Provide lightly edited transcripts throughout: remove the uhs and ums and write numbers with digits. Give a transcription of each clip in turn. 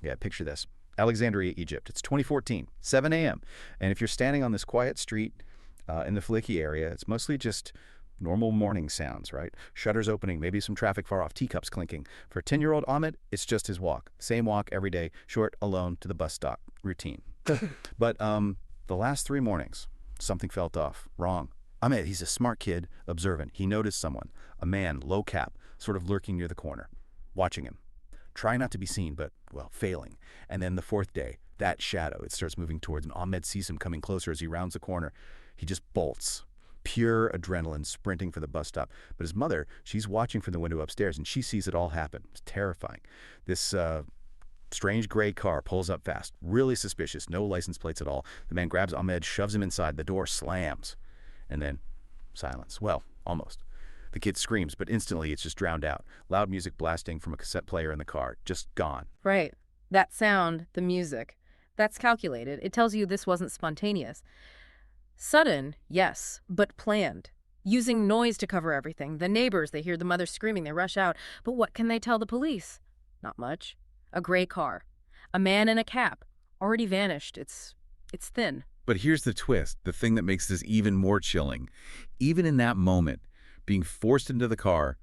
Yeah, picture this. Alexandria, Egypt. It's 2014, 7 a.m. And if you're standing on this quiet street in the Flicky area, it's mostly just normal morning sounds, right? Shutters opening, maybe some traffic far off, teacups clinking. For 10-year-old Ahmed, it's just his walk. Same walk every day, short, alone, to the bus stop. Routine. But the last 3 mornings, something felt off, wrong. Ahmed, he's a smart kid, observant. He noticed someone, a man, low cap, sort of lurking near the corner, watching him. Trying not to be seen, but, well, failing. And then the 4th day, that shadow, it starts moving towards him. Ahmed sees him coming closer as he rounds the corner. He just bolts. Pure adrenaline sprinting for the bus stop. But his mother, she's watching from the window upstairs, and she sees it all happen. It's terrifying. This strange gray car pulls up fast. Really suspicious. No license plates at all. The man grabs Ahmed, shoves him inside. The door slams. And then silence. Well, almost. The kid screams, but instantly it's just drowned out. Loud music blasting from a cassette player in the car. Just gone. Right. That sound, the music, that's calculated. It tells you this wasn't spontaneous. Sudden, yes, but planned. Using noise to cover everything. The neighbors, they hear the mother screaming, they rush out. But what can they tell the police? Not much. A gray car. A man in a cap. Already vanished. It's thin. But here's the twist, the thing that makes this even more chilling. Even in that moment, being forced into the car,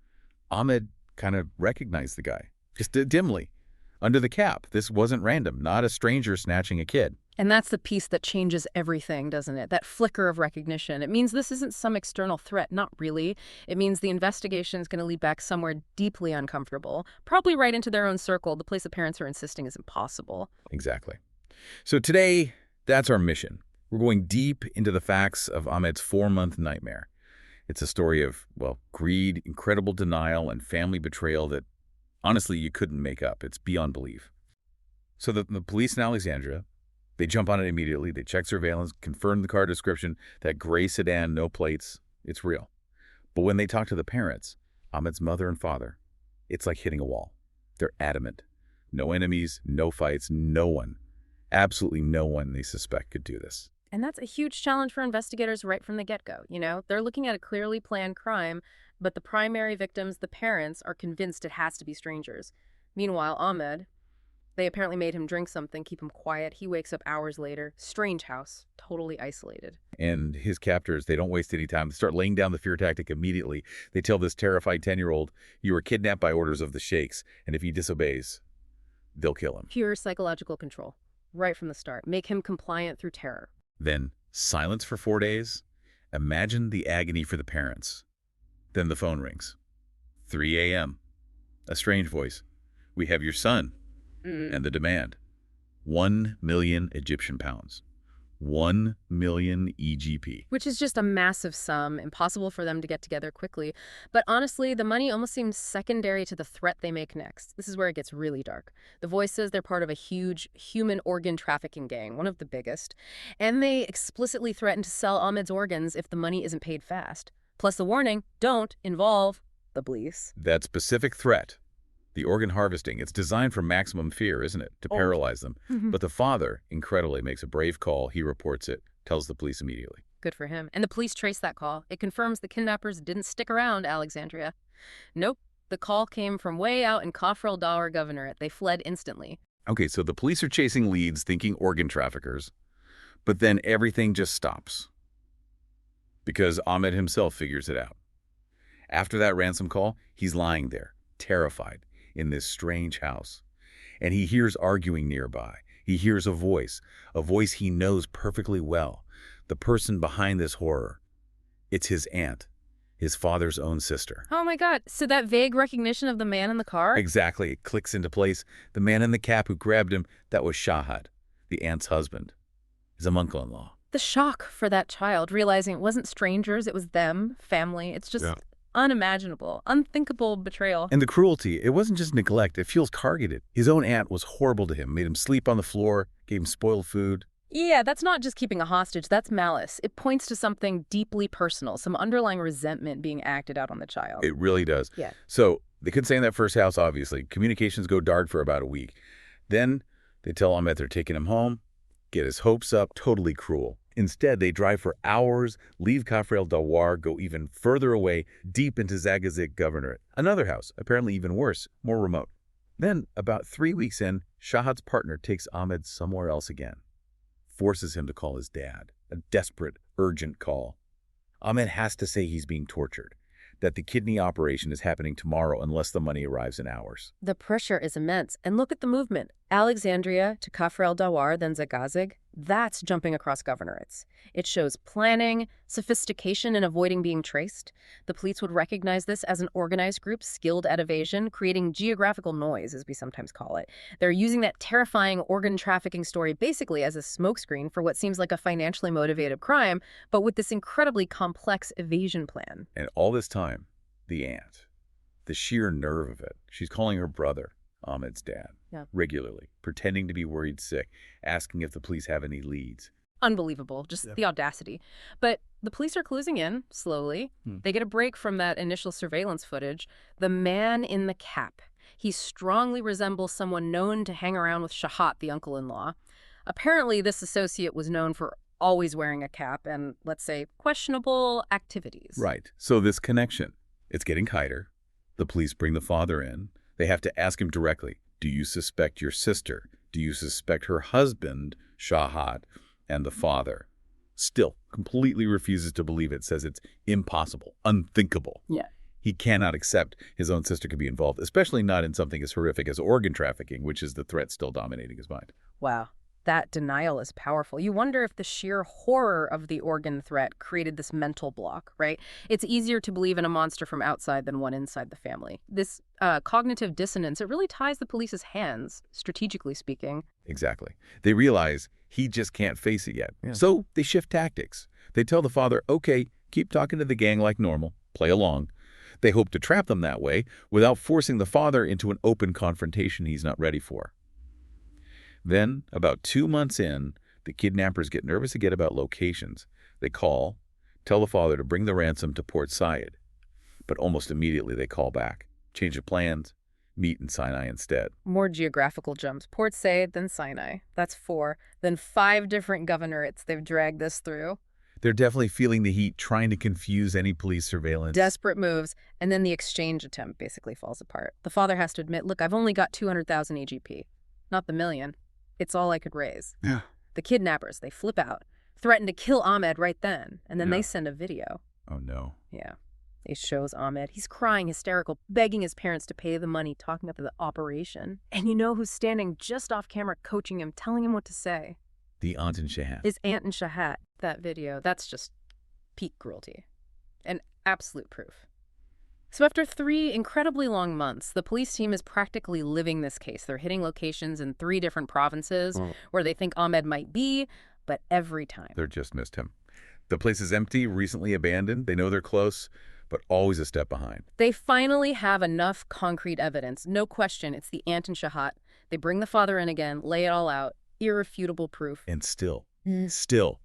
Ahmed kind of recognized the guy, just dimly, under the cap. This wasn't random, not a stranger snatching a kid. And that's the piece that changes everything, doesn't it? That flicker of recognition. It means this isn't some external threat, not really. It means the investigation is going to lead back somewhere deeply uncomfortable, probably right into their own circle, the place the parents are insisting is impossible. Exactly. So today, that's our mission. We're going deep into the facts of Ahmed's 4-month nightmare. It's a story of, well, greed, incredible denial, and family betrayal that, honestly, you couldn't make up. It's beyond belief. So the police in Alexandria, they jump on it immediately. They check surveillance, confirm the car description, that gray sedan, no plates. It's real. But when they talk to the parents, Ahmed's mother and father, it's like hitting a wall. They're adamant. No enemies, no fights, no one, absolutely no one they suspect could do this. And that's a huge challenge for investigators right from the get-go, you know? They're looking at a clearly planned crime, but the primary victims, the parents, are convinced it has to be strangers. Meanwhile, Ahmed, they apparently made him drink something, keep him quiet. He wakes up hours later. Strange house, totally isolated. And his captors, they don't waste any time. They start laying down the fear tactic immediately. They tell this terrified 10-year-old, you were kidnapped by orders of the sheikhs, and if he disobeys, they'll kill him. Pure psychological control, right from the start. Make him compliant through terror. Then silence for 4 days. Imagine the agony for the parents. Then the phone rings. 3 a.m. A strange voice. We have your son. And the demand. 1 million Egyptian pounds. 1 million EGP. Which is just a massive sum, impossible for them to get together quickly. But honestly, the money almost seems secondary to the threat they make next. This is where it gets really dark. The voice says they're part of a huge human organ trafficking gang, one of the biggest. And they explicitly threaten to sell Ahmed's organs if the money isn't paid fast. Plus the warning, don't involve the police. That specific threat, the organ harvesting, it's designed for maximum fear, isn't it? To paralyze them. But the father, incredibly, makes a brave call. He reports it, tells the police immediately. Good for him. And the police trace that call. It confirms the kidnappers didn't stick around Alexandria. Nope. The call came from way out in Kafr el-Dawar Governorate. They fled instantly. Okay, so the police are chasing leads, thinking organ traffickers. But then everything just stops. Because Ahmed himself figures it out. After that ransom call, he's lying there, terrified, in this strange house. And he hears arguing nearby. He hears a voice he knows perfectly well. The person behind this horror. It's his aunt, his father's own sister. Oh my God, so that vague recognition of the man in the car? Exactly, it clicks into place. The man in the cap who grabbed him, that was Shahad, the aunt's husband, his uncle-in-law. The shock for that child, realizing it wasn't strangers, it was them, family. It's just unimaginable, unthinkable betrayal. And the cruelty, it wasn't just neglect, it feels targeted. His own aunt was horrible to him, made him sleep on the floor, gave him spoiled food. Yeah, that's not just keeping a hostage, that's malice. It points to something deeply personal, some underlying resentment being acted out on the child. It really does. Yeah. So they couldn't stay in that first house, obviously. Communications go dark for about a week. Then they tell Ahmed they're taking him home, get his hopes up, totally cruel. Instead, they drive for hours, leave Kafr el-Dawar, go even further away, deep into Zagazig Governorate. Another house, apparently even worse, more remote. Then, about 3 weeks in, Shahat's partner takes Ahmed somewhere else again, forces him to call his dad, a desperate, urgent call. Ahmed has to say he's being tortured, that the kidney operation is happening tomorrow unless the money arrives in hours. The pressure is immense. And look at the movement. Alexandria to Kafr el-Dawar, then Zagazig. That's jumping across governorates. It shows planning, sophistication in avoiding being traced. The police would recognize this as an organized group skilled at evasion, creating geographical noise, as we sometimes call it. They're using that terrifying organ trafficking story basically as a smokescreen for what seems like a financially motivated crime, but with this incredibly complex evasion plan. And all this time, the aunt, the sheer nerve of it, she's calling her brother, Ahmed's dad, regularly, pretending to be worried sick, asking if the police have any leads. Unbelievable, just the audacity. But the police are closing in, slowly. They get a break from that initial surveillance footage. The man in the cap. He strongly resembles someone known to hang around with Shahat, the uncle-in-law. Apparently, this associate was known for always wearing a cap and, let's say, questionable activities. Right. So this connection, it's getting tighter. The police bring the father in. They have to ask him directly, do you suspect your sister? Do you suspect her husband, Shahat, and the father? Still, completely refuses to believe it, says it's impossible, unthinkable. Yeah. He cannot accept his own sister could be involved, especially not in something as horrific as organ trafficking, which is the threat still dominating his mind. Wow. That denial is powerful. You wonder if the sheer horror of the organ threat created this mental block, right? It's easier to believe in a monster from outside than one inside the family. This cognitive dissonance, it really ties the police's hands, strategically speaking. Exactly. They realize he just can't face it yet. So they shift tactics. They tell the father, okay, keep talking to the gang like normal, play along. They hope to trap them that way without forcing the father into an open confrontation he's not ready for. Then, about 2 months in, the kidnappers get nervous again about locations. They call, tell the father to bring the ransom to Port Said. But almost immediately they call back, change of plans, meet in Sinai instead. More geographical jumps. Port Said, then Sinai. That's 4. Then 5 different governorates they've dragged this through. They're definitely feeling the heat, trying to confuse any police surveillance. Desperate moves. And then the exchange attempt basically falls apart. The father has to admit, look, I've only got 200,000 AGP, not the million. It's all I could raise. Yeah. The kidnappers, they flip out, threaten to kill Ahmed right then, and then they send a video. Oh, no. Yeah. It shows Ahmed. He's crying, hysterical, begging his parents to pay the money, talking about the operation. And you know who's standing just off camera coaching him, telling him what to say? The aunt and Shahat. His aunt and Shahat. That video, that's just peak cruelty. And absolute proof. So after 3 incredibly long months, the police team is practically living this case. They're hitting locations in 3 different provinces where they think Ahmed might be, but every time. They're just missed him. The place is empty, recently abandoned. They know they're close, but always a step behind. They finally have enough concrete evidence. No question, it's the aunt and Shahat. They bring the father in again, lay it all out. Irrefutable proof. And still,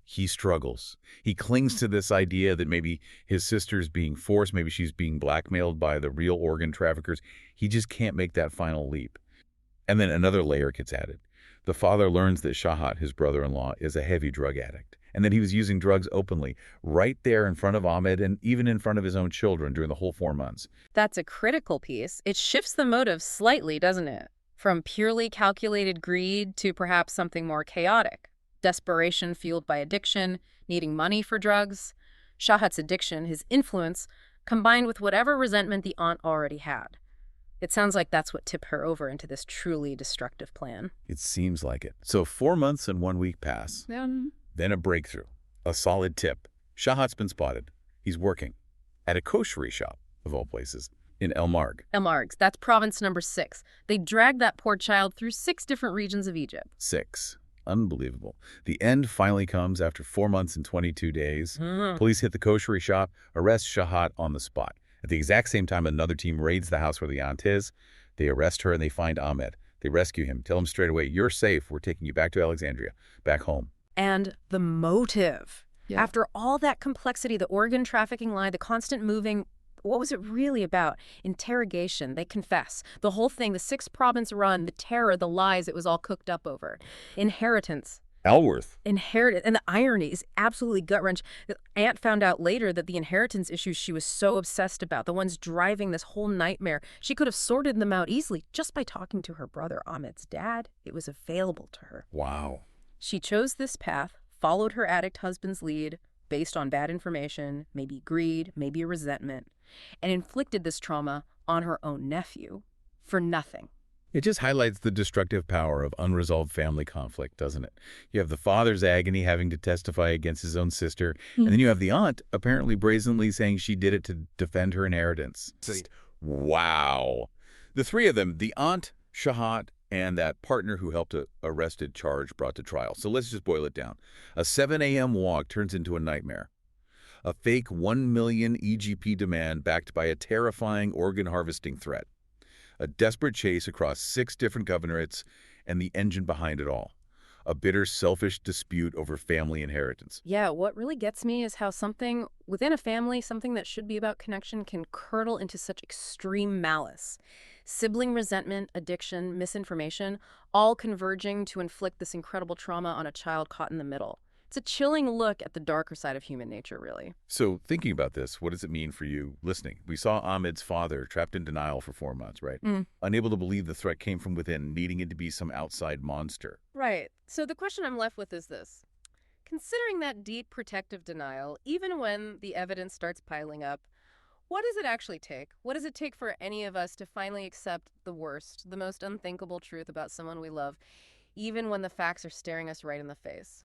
he struggles. He clings to this idea that maybe his sister's being forced, maybe she's being blackmailed by the real organ traffickers. He just can't make that final leap. And then another layer gets added. The father learns that Shahat, his brother-in-law, is a heavy drug addict, and that he was using drugs openly, right there in front of Ahmed and even in front of his own children during the whole 4 months. That's a critical piece. It shifts the motive slightly, doesn't it? From purely calculated greed to perhaps something more chaotic. Desperation fueled by addiction, needing money for drugs. Shahat's addiction, his influence, combined with whatever resentment the aunt already had. It sounds like that's what tipped her over into this truly destructive plan. It seems like it. So 4 months and 1 week pass. Then a breakthrough. A solid tip. Shahat's been spotted. He's working at a koshery shop, of all places, in El Marg. El Marg, that's province number 6. They dragged that poor child through 6 different regions of Egypt. 6. Unbelievable. The end finally comes after 4 months and 22 days. Police hit the koshery shop, arrest Shahat on the spot. At the exact same time, another team raids the house where the aunt is. They arrest her and they find Ahmed. They rescue him, tell him straight away, you're safe. We're taking you back to Alexandria, back home. And the motive. Yeah. After all that complexity, the organ trafficking lie, the constant moving, what was it really about? Interrogation. They confess. The whole thing, the 6-province run, the terror, the lies, it was all cooked up over. Inheritance. Alworth. Inherited. And the irony is absolutely gut-wrenching. The aunt found out later that the inheritance issues she was so obsessed about, the ones driving this whole nightmare, she could have sorted them out easily just by talking to her brother Ahmed's dad. It was available to her. Wow. She chose this path, followed her addict husband's lead, based on bad information, maybe greed, maybe a resentment, and inflicted this trauma on her own nephew for nothing. It just highlights the destructive power of unresolved family conflict, doesn't it? You have the father's agony having to testify against his own sister, and then you have the aunt apparently brazenly saying she did it to defend her inheritance. Wow. The three of them, the aunt, Shahat, and that partner who helped a arrested charge brought to trial. So let's just boil it down. A 7 a.m. walk turns into a nightmare. A fake 1 million EGP demand backed by a terrifying organ harvesting threat. A desperate chase across 6 different governorates and the engine behind it all. A bitter, selfish dispute over family inheritance. Yeah, what really gets me is how something within a family, something that should be about connection, can curdle into such extreme malice. Sibling resentment, addiction, misinformation, all converging to inflict this incredible trauma on a child caught in the middle. It's a chilling look at the darker side of human nature, really. So thinking about this, what does it mean for you listening? We saw Ahmed's father trapped in denial for 4 months, right? Unable to believe the threat came from within, needing it to be some outside monster. Right. So the question I'm left with is this. Considering that deep protective denial, even when the evidence starts piling up, what does it actually take? What does it take for any of us to finally accept the worst, the most unthinkable truth about someone we love, even when the facts are staring us right in the face?